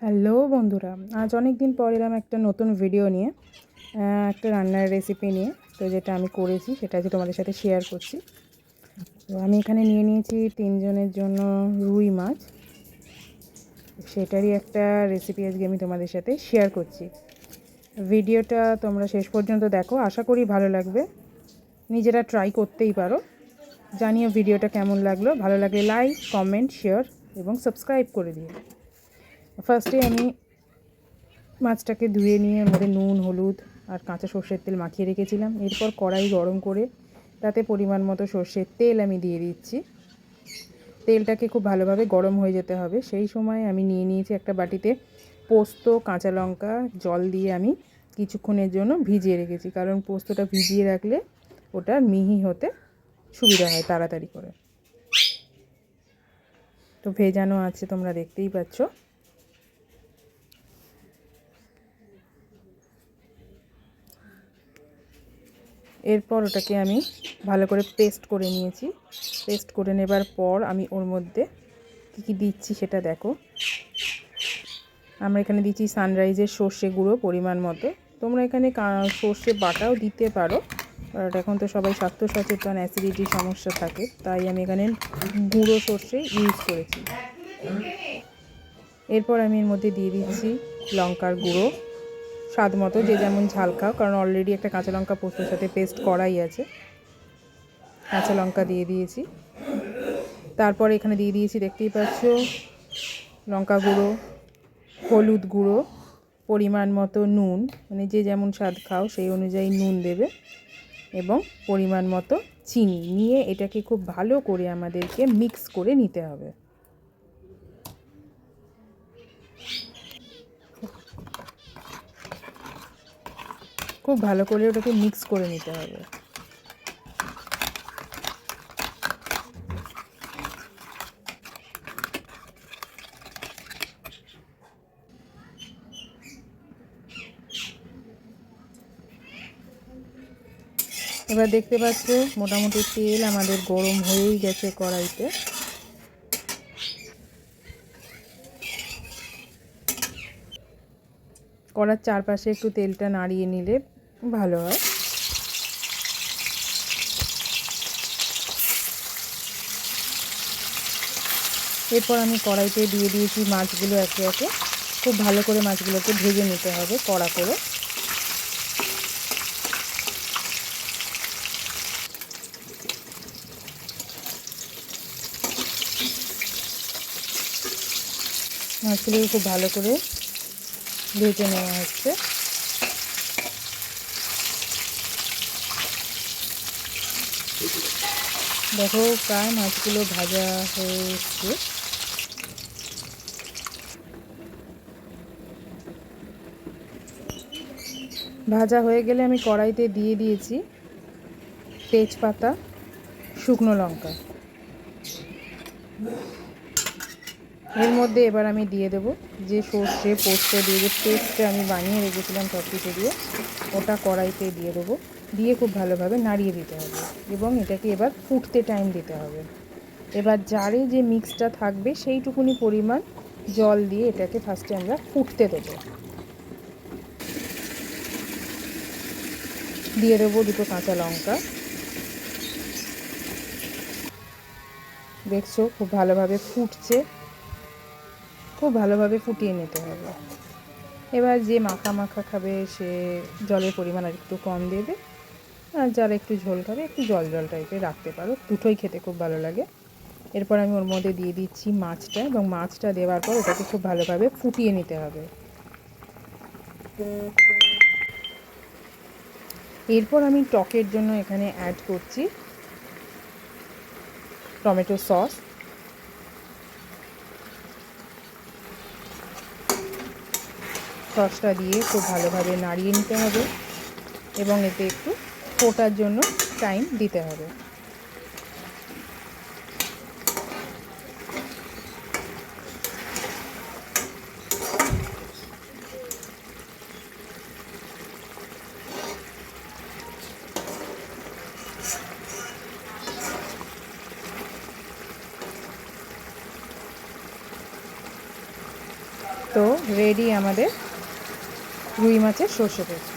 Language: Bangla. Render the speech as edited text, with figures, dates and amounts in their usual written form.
হ্যালো বন্ধুরা, আজ অনেক দিন পর এলাম একটা নতুন ভিডিও নিয়ে, একটা রান্নার রেসিপি নিয়ে। তো যেটা আমি করেছি সেটা আজকে তোমাদের সাথে শেয়ার করছি। তো আমি এখানে নিয়ে নিয়েছি 3 জনের জন্য রুই মাছ। সেটারই একটা রেসিপি আজকে আমি তোমাদের সাথে শেয়ার করছি। ভিডিওটা তোমরা শেষ পর্যন্ত দেখো, আশা করি ভালো লাগবে। নিজেরা ট্রাই করতেই পারো। জানিও ভিডিওটা কেমন লাগলো। ভালো লাগলে লাইক, কমেন্ট, শেয়ার এবং সাবস্ক্রাইব করে দিও। ফার্স্টে আমি মাছটাকে ধুয়ে নিয়ে এর মধ্যে নুন, হলুদ আর কাঁচা সর্ষের তেল মাখিয়ে রেখেছিলাম। এরপর কড়াই গরম করে তাতে পরিমাণ মতো সর্ষের তেল আমি দিয়ে দিচ্ছি। তেলটাকে খুব ভালোভাবে গরম হয়ে যেতে হবে। সেই সময় আমি নিয়ে নিয়েছি একটা বাটিতে পোস্ত, কাঁচা লঙ্কা, জল দিয়ে আমি কিছুক্ষণের জন্য ভিজিয়ে রেখেছি, কারণ পোস্তটা ভিজিয়ে রাখলে ওটা মিহি হতে সুবিধা হয় তাড়াতাড়ি করে। তো ভেজানো আছে, তোমরা দেখতেই পাচ্ছ। এরপর ওটাকে আমি ভালো করে পেস্ট করে নিয়েছি। পেস্ট করে নেবার পর আমি ওর মধ্যে কী কী দিচ্ছি সেটা দেখো। আমরা এখানে দিচ্ছি সানরাইজের সর্ষে গুঁড়ো পরিমাণ মতো। তোমরা এখানে সর্ষে বাটাও দিতে পারো, বাট এখন তো সবাই স্বাস্থ্য সচেতন, অ্যাসিডিটির সমস্যা থাকে, তাই আমি এখানে গুঁড়ো সর্ষে ইউজ করেছি। এরপর আমি এর মধ্যে দিয়ে দিচ্ছি লঙ্কার গুঁড়ো, স্বাদ মতো, যে যেমন ঝাল খাও, কারণ অলরেডি একটা কাঁচা লঙ্কা পোস্তর সাথে পেস্ট করাই আছে। কাঁচা লঙ্কা দিয়ে দিয়েছি। তারপর এখানে দিয়ে দিয়েছি, দেখতেই পাচ্ছ, লঙ্কা গুঁড়ো, হলুদ গুঁড়ো, পরিমাণ মতো নুন, মানে যে যেমন স্বাদ খাও সেই অনুযায়ী নুন দেবে, এবং পরিমাণ মতো চিনি নিয়ে এটাকে খুব ভালো করে আমাদেরকে মিক্স করে নিতে হবে। খুব ভালো করে ওটাকে মিক্স করে নিতে হবে। এবার দেখতে পাচ্ছ মোটামুটি তেল আমাদের গরম হয়েই গেছে কড়াইতে। কড়ার চারপাশে একটু তেলটা নাড়িয়ে নিলে ভালো হয়। এরপর আমি কড়াইতে দিয়ে দিয়েছি মাছগুলো একে একে। খুব ভালো করে মাছগুলোকে ভেজে নিতে হবে কড়া করে। মাছগুলোকে খুব ভালো করে ভেজে নেওয়া হচ্ছে। দেখো প্রায় মাছগুলো ভাজা হয়ে এসছে। ভাজা হয়ে গেলে আমি কড়াইতে দিয়ে দিয়েছি তেজপাতা, শুকনো লঙ্কা। এর মধ্যে এবার আমি দিয়ে দেবো যে সর্ষে পোস্ত দিয়ে যে পেস্টটা আমি বানিয়ে রেখেছিলাম সব কিছু দিয়ে, ওটা কড়াইতে দিয়ে দেবো। দিয়ে খুব ভালোভাবে নাড়িয়ে দিতে হবে এবং এটাকে এবার ফুটতে টাইম দিতে হবে। এবার জারে যে মিক্সটা থাকবে সেইটুকুনি পরিমাণ জল দিয়ে এটাকে ফার্স্টে আমরা ফুটতে দেবো। দিয়ে দেবো দুটো কাঁচা লঙ্কা। দেখছো খুব ভালোভাবে ফুটছে, খুব ভালোভাবে ফুটিয়ে নিতে হবে। এবার যে মাখা মাখা খাবে সে জলের পরিমাণ আর একটু কম দেবে, আর যারা একটু ঝোল খাবে একটু জল জল টাইপের রাখতে পারো, দুটোই খেতে খুব ভালো লাগে। এরপর আমি ওর মধ্যে দিয়ে দিচ্ছি মাছটা, এবং মাছটা দেওয়ার পর ওটাকে খুব ভালোভাবে ফুটিয়ে নিতে হবে। এরপর আমি টকের জন্য এখানে অ্যাড করছি টমেটো সস। সসটা দিয়ে খুব ভালোভাবে নাড়িয়ে নিতে হবে এবং এতে একটু ফোটার জন্য টাইম দিতে হবে। তো রেডি আমাদের রুই মাছের সর্ষে পোস্ত।